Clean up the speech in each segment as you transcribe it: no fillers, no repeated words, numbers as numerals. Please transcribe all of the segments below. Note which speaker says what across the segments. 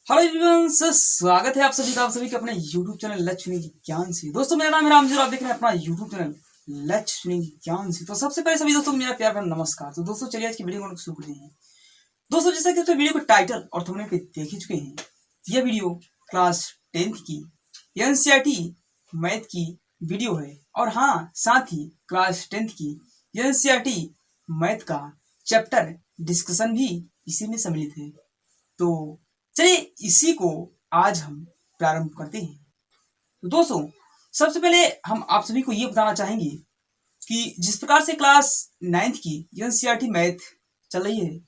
Speaker 1: Hello everyone sir, स्वागत है आप सभी के अपने YouTube चैनल लक्ष्य ज्ञान से। दोस्तों मेरा नाम है राम जी और आप देख रहे हैं अपना YouTube चैनल लक्ष्य ज्ञान से। तो सबसे पहले सभी दोस्तों को मेरा प्यार भरा नमस्कार। तो दोस्तों चलिए आज की वीडियो को शुरू करते हैं। दोस्तों जैसा कि वीडियो को टाइटल और थंबनेल पे देख ही चुके हैं, यह वीडियो क्लास 10th की NCERT मैथ की वीडियो है और हाँ, साथ ही क्लास 10th की NCERT मैथ का चैप्टर डिस्कशन भी इसी में सम्मिलित है। तो चलिए इसी को आज हम प्रारंभ करते हैं। तो दोस्तों सबसे पहले हम आप सभी को ये बताना चाहेंगे कि जिस प्रकार से क्लास 9th की NCERT मैथ चल रही है,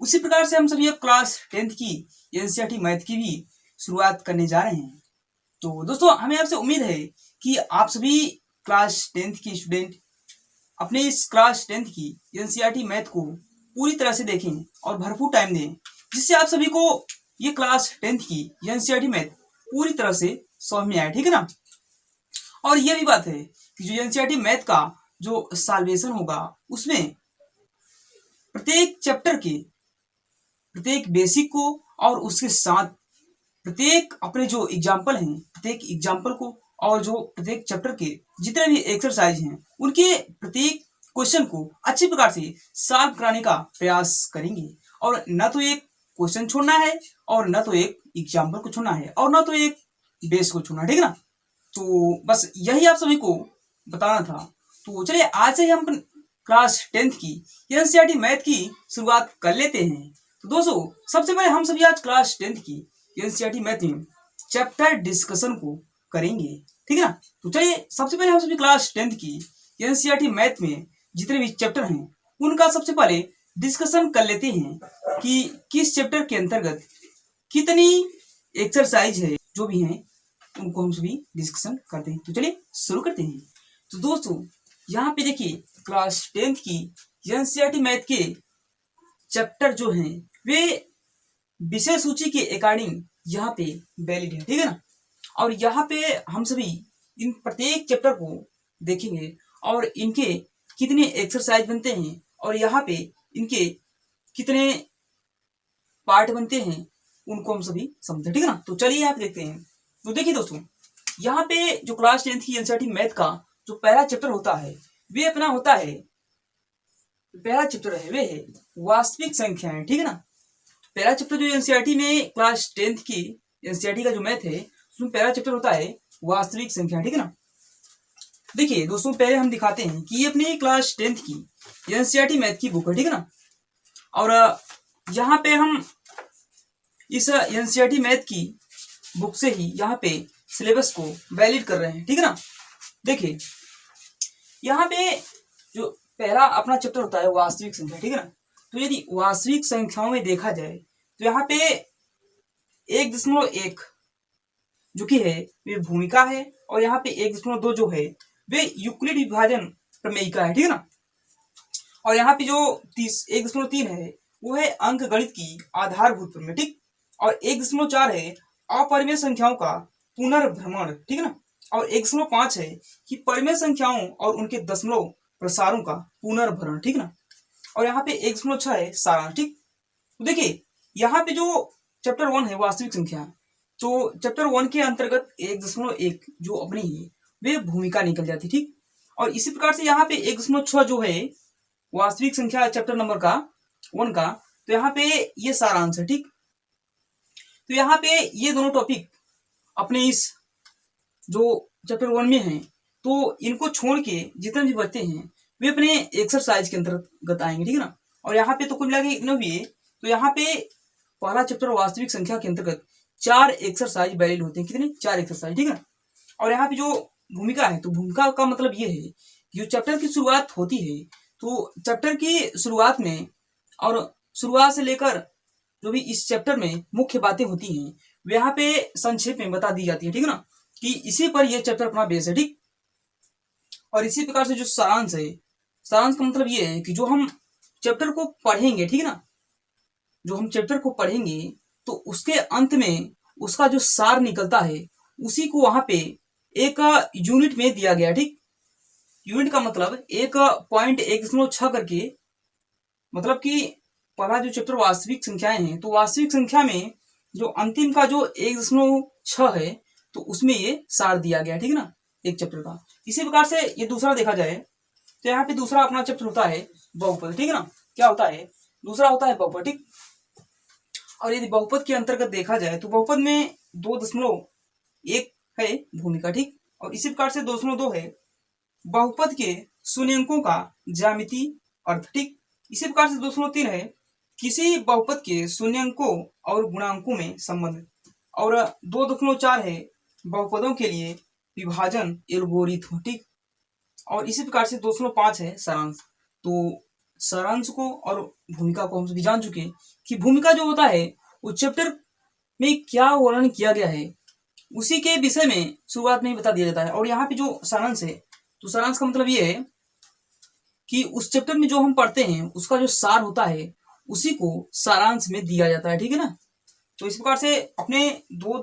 Speaker 1: उसी प्रकार से हम सभी क्लास 10th की NCERT मैथ की भी शुरुआत करने जा रहे हैं। तो दोस्तों हमें आपसे उम्मीद है कि आप सभी क्लास 10th की स्टूडेंट अपने इस क्लास 10th की NCERT मैथ को पूरी तरह से देखें और भरपूर टाइम दें, जिससे आप सभी को ये क्लास 10th की NCERT मैथ पूरी तरह से समझ में आए, ठीक है ना। और ये भी बात है कि जो NCERT मैथ का जो सॉल्वेशन होगा, उसमें प्रत्येक चैप्टर के प्रत्येक बेसिक को और उसके साथ प्रत्येक अपने जो एग्जाम्पल हैं, प्रत्येक एग्जाम्पल को और जो प्रत्येक चैप्टर के जितने भी एक्सरसाइज हैं, उनके प्रत्येक क्वेश्चन को अच्छी प्रकार से सॉल्व कराने का प्रयास करेंगे। और न तो एक क्वेश्चन छोड़ना है और न तो एक एग्जाम्पल को छोड़ना है और न तो एक बेस को छोड़ना है, ठीक है ना। तो बस यही आप सभी को बताना था। तो चलिए आज से ही हम क्लास 10th की NCERT मैथ की शुरुआत कर लेते हैं। तो दोस्तों सबसे पहले हम सभी आज क्लास 10th की NCERT मैथ में चैप्टर डिस्कशन को करेंगे, ठीक है ना। तो चलिए सबसे पहले हम सभी क्लास 10th की NCERT मैथ में जितने भी चैप्टर हैं, उनका सबसे पहले डिस्कशन कर लेते हैं कि किस चैप्टर के अंतर्गत कितनी एक्सरसाइज है, जो भी हैं उनको हम सभी डिस्कशन करते हैं। तो चलिए शुरू करते हैं। तो दोस्तों यहाँ पे देखिए क्लास 10th की NCERT मैथ के चैप्टर जो हैं वे विषय सूची के अकॉर्डिंग यहाँ पे वैलिड है, ठीक है ना। और यहाँ पे हम सभी इन प्रत्येक चैप्टर को देखेंगे और इनके कितने एक्सरसाइज बनते हैं और यहाँ पे इनके कितने पार्ट बनते हैं, उनको हम सभी समझते, ठीक है ना। तो चलिए यहाँ पे देखते हैं। तो देखिए दोस्तों यहाँ पे जो क्लास 10th की NCERT मैथ का जो पहला चैप्टर होता है, वे अपना होता है, पहला चैप्टर है वे है वास्तविक संख्याएं, ठीक है ना। पहला चैप्टर जो NCERT में क्लास 10th की NCERT का जो मैथ है, उसमें पहला चैप्टर होता है वास्तविक संख्या, ठीक है ना। देखिए दोस्तों पहले हम दिखाते हैं कि ये अपनी क्लास 10th की NCERT मैथ की बुक है, ठीक है ना। और यहाँ पे हम इस NCERT मैथ की बुक से ही यहाँ पे सिलेबस को वैलिड कर रहे हैं, ठीक है ना। देखिए यहाँ पे जो पहला अपना चैप्टर होता है वास्तविक संख्या, ठीक है ना। तो यदि वास्तविक संख्याओं में देखा जाए तो यहाँ पे 1.1 जो कि है वे भूमिका है और यहाँ पे 1.2 जो है वे यूक्लिड विभाजन प्रमेयिका है, ठीक है ना। और यहाँ पे जो 1.3 है वो है अंक गणित की आधारभूत प्रमेय, ठीक। और 1.4 है अपरिमेय संख्याओं का पुनर्भ्रमण, ठीक है ना। और 1.5 है कि परिमेय संख्याओं और उनके दशमलव प्रसारों का पुनर्भरण, ठीक ना। और यहाँ पे 1.6 है सारांश, ठीक। तो देखिए यहाँ पे जो चैप्टर 1 है वास्तविक संख्या, तो चैप्टर 1 के अंतर्गत 1.1 जो अपनी है वे भूमिका निकल जाती, ठीक। और इसी प्रकार से यहाँ पे 1.6 जो है वास्तविक संख्या चैप्टर नंबर का 1 का, तो यहाँ पे ये सारांश है, ठीक। तो यहाँ पे ये दोनों टॉपिक अपने इस जो चैप्टर 1 में हैं, तो इनको छोड़ के जितने भी बचते हैं वे अपने एक्सरसाइज के अंतर्गत आएंगे, ठीक है ना। और यहाँ पे तो कुल मिला के इतने भी है, तो यहाँ पे पहला चैप्टर वास्तविक संख्या के अंतर्गत 4 एक्सरसाइज वैलिड होते हैं, कितने 4 एक्सरसाइज, ठीक है ना। और यहाँ पे जो भूमिका है, तो भूमिका का मतलब ये है कि जो चैप्टर की शुरुआत होती है, तो चैप्टर की शुरुआत में और शुरुआत से लेकर जो भी इस चैप्टर में मुख्य बातें होती हैं वे यहाँ पे संक्षेप में बता दी जाती है, ठीक है ना। कि इसी पर यह चैप्टर अपना बेस है, ठीक। और इसी प्रकार से जो सारांश है, सारांश का मतलब ये है कि जो हम चैप्टर को पढ़ेंगे, ठीक है ना, जो हम चैप्टर को पढ़ेंगे तो उसके अंत में उसका जो सार निकलता है उसी को वहां पे एक यूनिट में दिया गया, ठीक। यूनिट का मतलब 1.1.6 करके, मतलब कि पहला जो चैप्टर वास्तविक संख्याएं हैं, तो वास्तविक संख्या में जो अंतिम का जो 1.6 है तो उसमें ये सार दिया गया, ठीक है ना, एक चैप्टर का। इसी प्रकार से ये दूसरा देखा जाए तो यहाँ पे दूसरा अपना चैप्टर होता है बहुपद, ठीक है ना। क्या होता है, दूसरा होता है बहुपद, ठीक। और यदि बहुपद के अंतर्गत देखा जाए तो बहुपद में 2.1 है भूमिका, ठीक। और इसी प्रकार से 2.2 है बहुपद के शून्यंकों का ज्यामिति अर्थ, ठीक। इसी प्रकार से 2.3 है किसी बहुपद के शून्यंकों और गुणांकों में संबंध। और 2.4 है बहुपदों के लिए विभाजन एल्गोरिथम, ठीक। और इसी प्रकार से 2.5 है सारांश। तो सारांश को और भूमिका को हम सभी जान चुके कि भूमिका जो होता है उस चैप्टर में क्या वर्णन किया गया है उसी के विषय में शुरुआत में ही बता दिया जाता है। और यहाँ पे जो सारांश है तो सारांश का मतलब ये है कि उस चैप्टर में जो हम पढ़ते हैं उसका जो सार होता है उसी को सारांश में दिया जाता है, ठीक है ना। तो इस प्रकार से अपने जो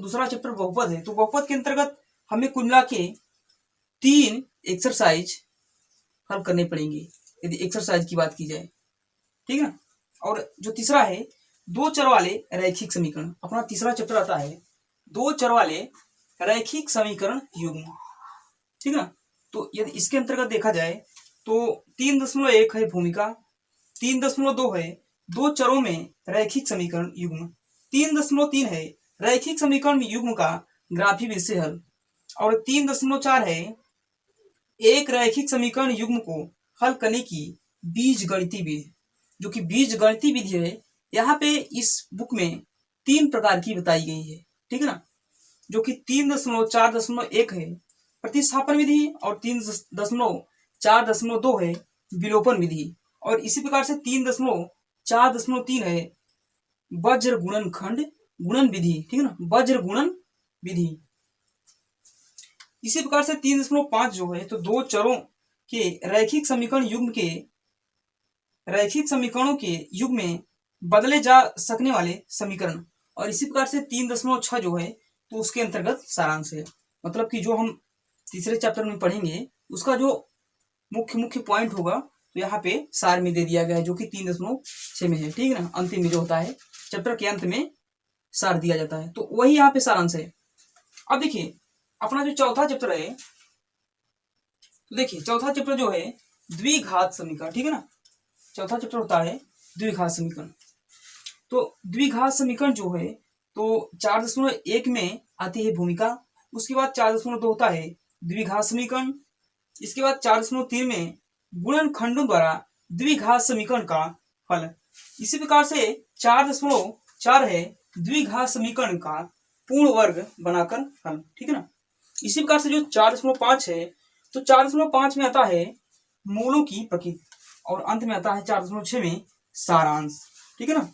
Speaker 1: दूसरा चैप्टर बहुपद है तो बहुपद के अंतर्गत हमें कुल मिला के 3 एक्सरसाइज हल करने पड़ेंगे यदि एक्सरसाइज की बात की जाए, ठीक है ना। और जो तीसरा है 2 चर वाले रैखिक समीकरण, अपना तीसरा चैप्टर आता है 2 चर वाले रैखिक समीकरण युग्म, ठीक है ना। तो यदि इसके अंतर्गत देखा जाए तो 3.1 है भूमिका, 3.2 है 2 चरों में रैखिक समीकरण युग्म, 3.3 है रैखिक समीकरण युग्म का ग्राफी विषय हल, और 3.4 है एक रैखिक समीकरण युग्म को हल करने की बीजगणितीय विधि। जो कि बीजगणितीय विधि है यहाँ पे इस बुक में 3 प्रकार की बताई गई है, ठीक है ना। जो कि 3.4.1 है प्रतिस्थापन विधि और 3.4.2 है विलोपन विधि, और इसी प्रकार से 3.4.3 है वज्र गुणनखंड गुणन विधि, ठीक है ना, वज्र गुणन विधि। इसी प्रकार से 3.5 जो है तो 2 चरों के रैखिक समीकरण युग्म के रैखिक समीकरणों के युग में बदले जा सकने वाले समीकरण, और इसी प्रकार से 3.6 जो है तो उसके अंतर्गत सारांश है। मतलब कि जो हम तीसरे चैप्टर में पढ़ेंगे उसका जो मुख्य पॉइंट होगा तो यहाँ पे सार में दे दिया गया है जो कि 3.6 में है, ठीक है ना। अंतिम में जो होता है चैप्टर के अंत में सार दिया जाता है तो वही यहाँ पे सारांश है। अब देखिए अपना जो चौथा चैप्टर है तो देखिए चौथा चैप्टर जो है द्विघात समीकरण, ठीक है ना। चौथा चैप्टर होता है द्विघात समीकरण। तो द्विघात समीकरण जो है तो 4.1 में आती है भूमिका, उसके बाद 4.2 होता है द्विघात समीकरण, इसके बाद 4.3 में गुणनखंडों द्वारा द्विघात समीकरण का हल। इसी प्रकार से 4.4 है द्विघात समीकरण का पूर्ण वर्ग बनाकर हल, ठीक है ना। इसी प्रकार से जो 4.5 है तो 4.5 में आता है मूलों की प्रकृति, और अंत में आता है 4.6 में सारांश, ठीक है ना।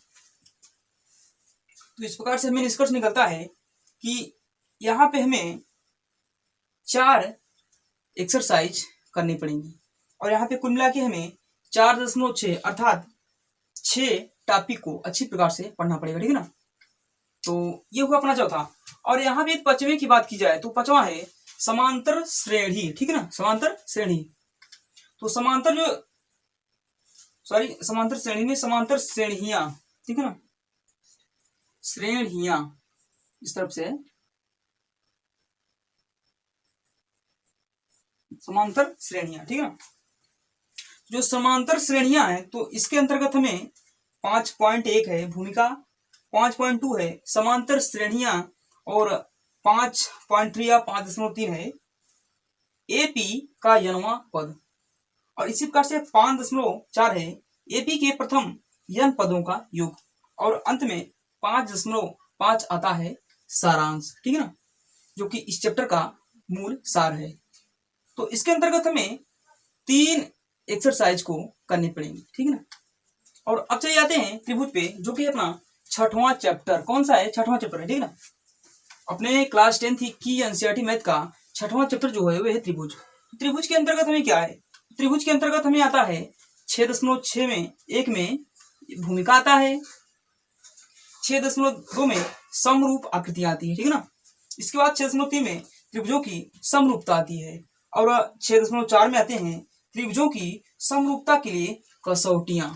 Speaker 1: तो इस प्रकार से हमें निष्कर्ष निकलता है कि यहाँ पे हमें 4 एक्सरसाइज करनी पड़ेंगी, और यहाँ पे कुल मिला के हमें 4.6 अर्थात 6 टॉपिक को अच्छी प्रकार से पढ़ना पड़ेगा, ठीक है ना। तो ये हुआ अपना चौथा। और यहाँ पे 5वें की बात की जाए तो 5वां है समांतर श्रेणी, ठीक है ना, समांतर श्रेणी। तो समांतर श्रेणी में समांतर श्रेणियां, ठीक है ना, श्रेणियां इस तरफ से समांतर श्रेणियां, ठीक है ना। जो समांतर श्रेणियां हैं तो इसके अंतर्गत हमें 5.1 है भूमिका, 5.2 है समांतर श्रेणियां, और 5.3 या 5.3 है एपी का यनवा पद, और इसी प्रकार से 5.4 है एपी के प्रथम यन पदों का योग, और अंत में 5.5 आता है सारांश, ठीक है ना, जो कि इस चैप्टर का मूल सार है। तो इसके अंतर्गत हमें 3 एक्सरसाइज को करनी पड़ेंगी, ठीक है ना। और अब चले जाते हैं त्रिभुज पे, जो कि अपना 6वां चैप्टर, कौन सा है 6वां चैप्टर है, ठीक है ना। अपने क्लास 10 की एनसीईआरटी मैथ का 6वां चैप्टर जो है वो है त्रिभुज। त्रिभुज के अंतर्गत हमें क्या है, त्रिभुज के अंतर्गत हमें आता है 6.6 में 1 में भूमिका आता है, 6.2 में समरूप आकृतियां आती है, ठीक है ना। इसके बाद 6.3 में त्रिभुजों की समरूपता आती है, और 6.4 में आते हैं त्रिभुजों की समरूपता के लिए कसौटियां।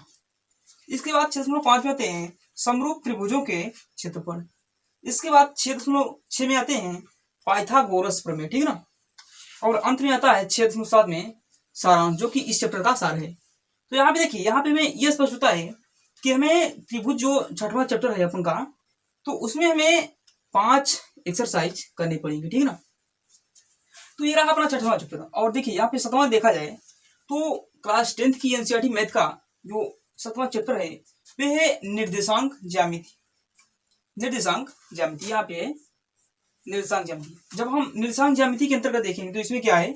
Speaker 1: इसके बाद 6.5 में आते हैं समरूप त्रिभुजों के क्षेत्रफल। इसके बाद 6.6 में आते हैं पाइथागोरस प्रमेय, ठीक है ना। और अंत में आता है 6.7 में सारांश, जो कि इस चैप्टर का सार है। तो यहाँ पे देखिए, यहाँ पे हमें यह स्पष्ट होता है कि हमें त्रिभुज जो छठवां चैप्टर है अपन का, तो उसमें हमें 5 एक्सरसाइज करनी पड़ेंगी, ठीक है ना। तो ये रहा अपना छठवां चैप्टर। और देखिए यहाँ पे 7वां देखा जाए तो क्लास 10th की एनसीईआरटी मैथ का जो 7वां चैप्टर है वह है निर्देशांक ज्यामिति। निर्देशांक ज्यामिति यहाँ पे है निर्देशांक ज्यामिति। जब हम निर्देशांक ज्यामिति के अंतर्गत देखेंगे तो इसमें क्या है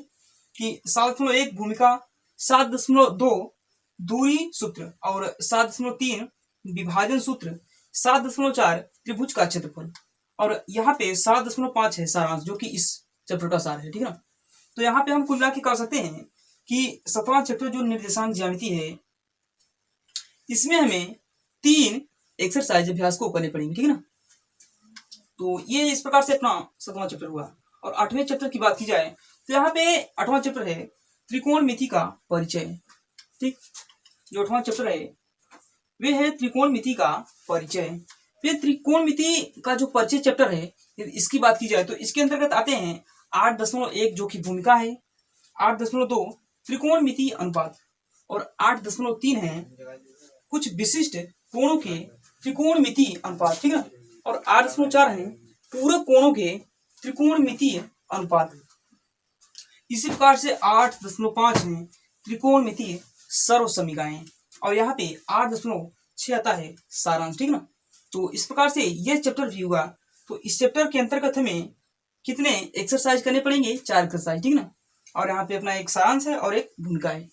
Speaker 1: कि 7.1 भूमिका, 7.2 दूरी सूत्र और 7.3 विभाजन सूत्र, 7.4 त्रिभुज का क्षेत्रफल, और यहाँ पे 7.5 है सारांश, जो कि इस चैप्टर का सार है, ठीक है ना। तो यहाँ पे हम कुल मिला के कह सकते हैं कि 7वां चैप्टर जो निर्देशांक ज्यामिति है, इसमें हमें 3 एक्सरसाइज अभ्यास को करने पड़ेंगे, ठीक है ना। तो ये इस प्रकार से अपना 7वां चैप्टर हुआ। और 8वें चैप्टर की बात की जाए तो यहाँ पे 8वां चैप्टर है त्रिकोणमिति का परिचय, ठीक। जो 8वां चैप्टर है वे है त्रिकोणमिति का परिचय। फिर त्रिकोणमिति का जो परिचय चैप्टर है, इसकी बात की जाए तो इसके अंतर्गत आते हैं 8.1 जो कि भूमिका है, 8.2 त्रिकोणमिति अनुपात, और 8.3 है कुछ विशिष्ट कोणों के त्रिकोणमिति अनुपात, ठीक है। और 8.4 है पूरक कोणों के त्रिकोणमिति अनुपात। इसी प्रकार से 8.5 है त्रिकोणमिति सर्वसमीकाएं, और यहाँ पे 8.6 आता है सारांश, ठीक ना। तो इस प्रकार से यह चैप्टर भी हुआ। तो इस चैप्टर के अंतर्गत हमें कितने एक्सरसाइज करने पड़ेंगे? 4 एक्सरसाइज, ठीक ना। और यहाँ पे अपना एक सारांश है और एक भूमिका है।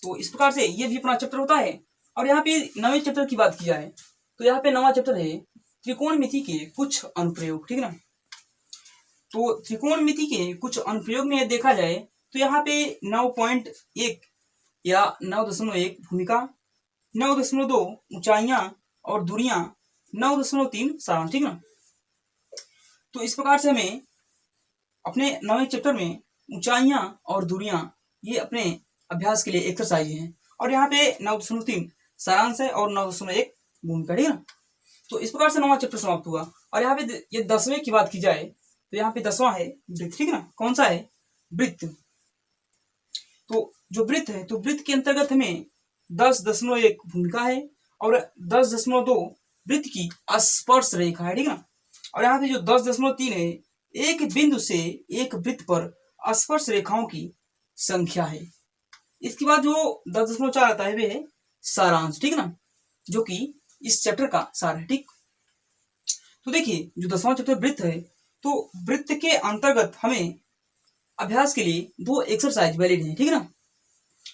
Speaker 1: तो इस प्रकार से ये भी अपना चैप्टर होता है। और यहाँ पे 9वें चैप्टर की बात की जाए तो यहाँ पे 9वां चैप्टर है त्रिकोणमिति के कुछ अनुप्रयोग, ठीक ना। तो त्रिकोणमिति के कुछ अनुप्रयोग में देखा जाए तो यहाँ पे 9.1 या 9.1 भूमिका, 9.2 ऊंचाइयां और दूरियां, 9.3 सारांश, ठीक ना। तो इस प्रकार से हमें अपने 9वें चैप्टर में ऊंचाइयां और दूरियां ये अपने अभ्यास के लिए एक्सरसाइज हैं। और यहाँ पे 9.3 सारांश है और 9.1 भूमिका, ठीक है ना। तो इस प्रकार से 9वां चैप्टर समाप्त हुआ। और यहाँ पे ये 10वें की बात की जाए तो यहाँ पे 10वां है वृत्त, ठीक है ना। कौन सा है? वृत्त। तो जो वृत्त है तो वृत्त के अंतर्गत हमें 10.1 भूमिका है और 10.2 वृत्त की स्पर्श रेखा है, ठीक है ना। और यहाँ पे जो 10.3 है एक बिंदु से एक वृत्त पर स्पर्श रेखाओं की संख्या है। इसके बाद जो 10.4 आता है वे है सारांश, ठीक है ना, जो कि इस चैप्टर का सार है, ठीक। तो देखिए जो 10वां चैप्टर वृत्त है तो वृत्त के अंतर्गत हमें अभ्यास के लिए 2 एक्सरसाइज वैलिड है, ठीक है ना।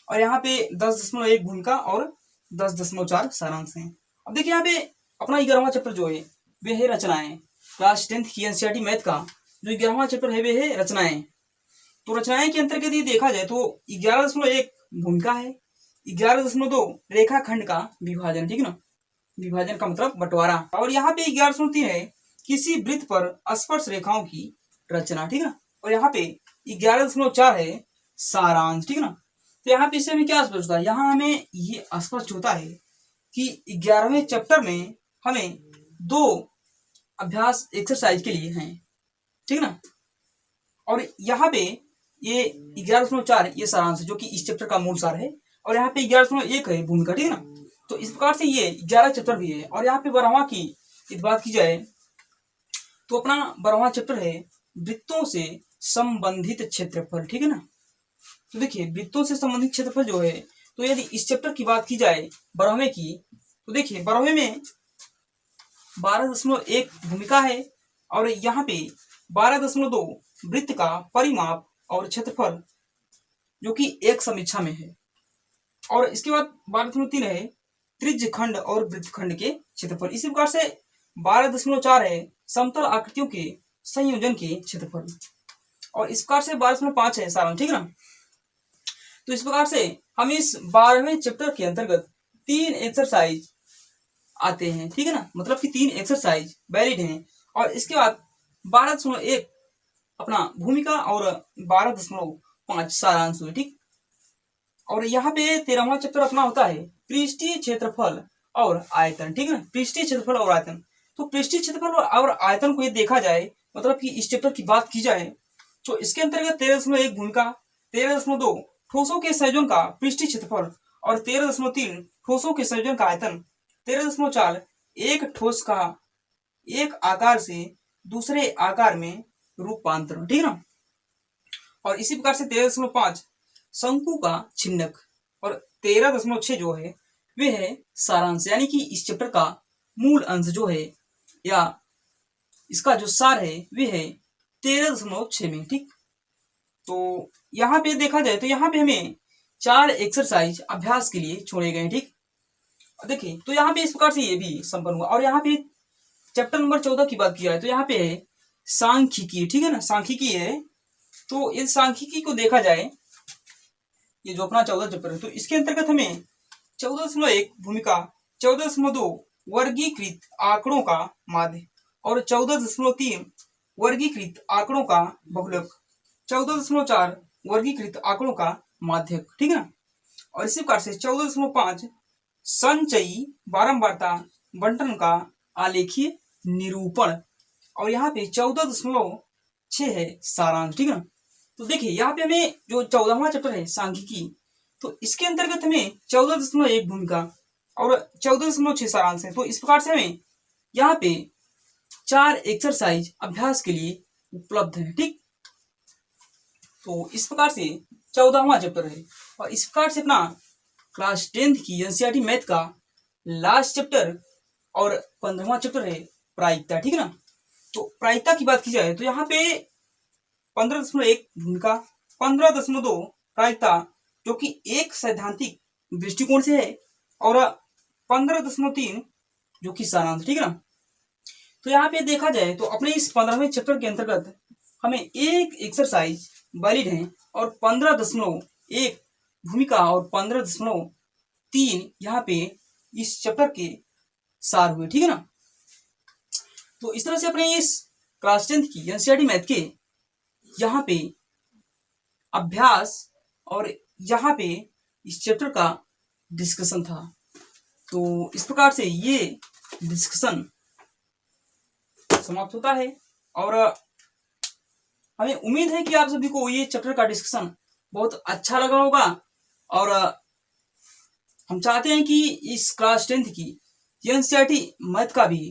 Speaker 1: और यहाँ पे 10.1 भूमिका और 10.4 सारांश है। अब देखिए यहाँ पे अपना 11वां चैप्टर जो है वे है रचनाएं। क्लास 10th की एनसीईआरटी मैथ का जो 11वां चैप्टर है वे है रचनाएं। तो रचनाएं के अंतर्गत ये देखा जाए तो 11.1 भूमिका है, 11.2 रेखाखंड का विभाजन, ठीक ना। विभाजन का मतलब बंटवारा। और यहाँ पे 11.3 है किसी वृत्त पर स्पर्श रेखाओं की रचना, ठीक ना। और यहाँ पे 11.4 है सारांश, ठीक ना। तो यहाँ पे इससे हमें क्या स्पष्ट होता है? यहाँ हमें ये स्पष्ट होता है कि 11वें चैप्टर में हमें 2 अभ्यास एक्सरसाइज के लिए हैं, ठीक ना। और यहाँ पे ये 11.4 ये सारांश जो कि इस चैप्टर का मूल सार है। और यहाँ पे 11.1 है भूमिका, ठीक है ना। तो इस प्रकार से ये 11 चैप्टर भी है। और यहाँ पे 12वां की बात की जाए तो अपना 12वां चैप्टर है वृत्तों से संबंधित क्षेत्रफल, ठीक है ना। तो देखिए वृत्तों से संबंधित क्षेत्रफल जो है, तो यदि इस चैप्टर की बात की जाए 12वें की तो देखिए 12वें में 12.1 भूमिका है और यहाँ पे 12.2 वृत्त का परिमाप और क्षेत्रफल जो कि एक समीक्षा में है। और इसके बाद 12.3 है त्रिज्य खंड और वृत्तखंड के क्षेत्रफल। इसी प्रकार से 12.4 है समतल आकृतियों के संयोजन के क्षेत्रफल। और इस प्रकार से 12.5 है सारांश, ठीक है ना। तो इस प्रकार से हम इस 12वें चैप्टर के अंतर्गत 3 एक्सरसाइज आते हैं, ठीक है ना। मतलब कि 3 एक्सरसाइज वैलिड हैं। और इसके बाद 12.1 अपना भूमिका और 12.5 सारांश हुए, ठीक। और यहाँ पे 13वां चैप्टर अपना होता है पृष्ठीय क्षेत्रफल और आयतन, ठीक है ना, पृष्ठीय क्षेत्रफल और आयतन। तो पृष्ठीय क्षेत्रफल और आयतन को ये देखा जाए, मतलब कि इस चैप्टर की बात की जाए तो इसके अंतर्गत 13.1 भूमिका, 13.2 ठोसों के संयोजन का पृष्ठीय क्षेत्रफल और 13.3 ठोसों के संयोजन का आयतन, 13.4 एक ठोस का एक आकार से दूसरे आकार में रूपांतरण, ठीक है ना। और इसी प्रकार से 13.5 शंकु का छिन्नक और 13.6 जो है वे है सारांश, यानी कि इस चैप्टर का मूल अंश जो है या इसका जो सार है वे है 13.6 में, ठीक। तो यहाँ पे देखा जाए तो यहाँ पे हमें 4 एक्सरसाइज अभ्यास के लिए छोड़े गए, ठीक। देखिए तो यहाँ पे इस प्रकार से ये भी संपन्न हुआ। और यहाँ पे चैप्टर नंबर 14 की बात किया है तो यहाँ पे है सांख्यिकी, ठीक है ना, सांख्यिकी है। तो इस सांख्यिकी को देखा जाए, ये जो अपना 14 चैप्टर है, तो इसके अंतर्गत हमें 14.1 भूमिका, 14.2 वर्गीकृत आंकड़ों का माध्य और 14.3 वर्गीकृत आंकड़ों का बहुलक, 14.4 वर्गीकृत आंकड़ों का माध्यक, ठीक है ना। और इसी प्रकार से 14.5 संचयी बारंबारता बंटन का आलेखीय निरूपण। और यहाँ पे 14.6 है सारांश, ठीक है ना। तो देखिए यहाँ पे हमें जो 14वां चैप्टर है सांख्यिकी, तो इसके अंतर्गत हमें 14.1 भूमिका और 14.6 सारांश है। तो इस प्रकार से हमें यहाँ पे 4 एक्सरसाइज अभ्यास के लिए उपलब्ध है, ठीक। तो इस प्रकार से 14वां चैप्टर है। और इस प्रकार से अपना क्लास 10th की एनसीईआरटी मैथ का लास्ट चैप्टर और 15वां चैप्टर है प्रायिकता, ठीक है ना। तो प्रायिकता की बात की जाए तो यहाँ पे 15.1 भूमिका, 15.2 प्रायिकता जो कि एक सैद्धांतिक दृष्टिकोण से है और 15.3 जो कि सारांश, ठीक है ना। तो यहाँ पे देखा जाए तो अपने इस 15वें चैप्टर के अंतर्गत हमें एक एक्सरसाइज वैलिड है और 15.1 भूमिका और 15.3 यहाँ पे इस चैप्टर के सार हुए, ठीक है ना। तो इस तरह से अपने इस क्लास 10th की एनसीईआरटी मैथ के यहाँ पे अभ्यास और यहाँ पे इस चैप्टर का डिस्कशन था। तो इस प्रकार से ये डिस्कशन समाप्त होता है और हमें उम्मीद है कि आप सभी को ये चैप्टर का डिस्कशन बहुत अच्छा लगा होगा। और हम चाहते हैं कि इस क्लास 10th की एनसीईआरटी मैथ का भी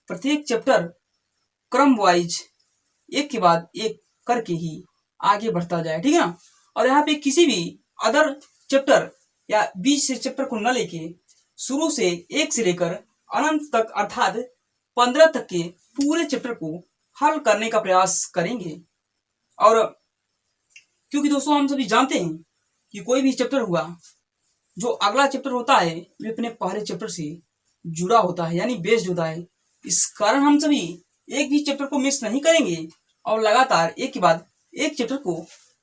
Speaker 1: प्रत्येक चैप्टर क्रम वाइज एक के बाद एक करके ही आगे बढ़ता जाए, ठीक है ना। और यहाँ पे किसी भी अदर चैप्टर या बीच से चैप्टर को न लेके शुरू से 1 से लेकर अनंत तक अर्थात 15 तक के पूरे चैप्टर को हल करने का प्रयास करेंगे। और क्योंकि दोस्तों हम सभी जानते हैं कि कोई भी चैप्टर हुआ, जो अगला चैप्टर होता है वे अपने पहले चैप्टर से जुड़ा होता है, यानी बेस्ड होता है। इस कारण हम सभी एक भी चैप्टर को मिस नहीं करेंगे और लगातार एक के बाद एक चैप्टर को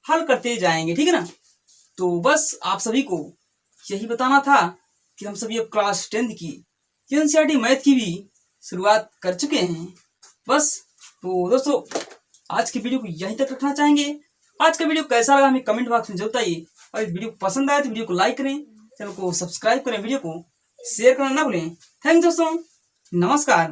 Speaker 1: हल करते जाएंगे, ठीक है ना। तो बस आप सभी को यही बताना था कि हम सभी अब क्लास 10th की एनसीईआरटी मैथ की भी शुरुआत कर चुके हैं। बस तो दोस्तों आज की वीडियो को यहीं तक रखना चाहेंगे। आज का वीडियो कैसा लगा हमें कमेंट बॉक्स में जरूर बताइए। और इस वीडियो पसंद आए तो वीडियो को लाइक करें, चैनल को सब्सक्राइब करें, वीडियो को शेयर करना ना भूलें। थैंक दोस्तों, नमस्कार।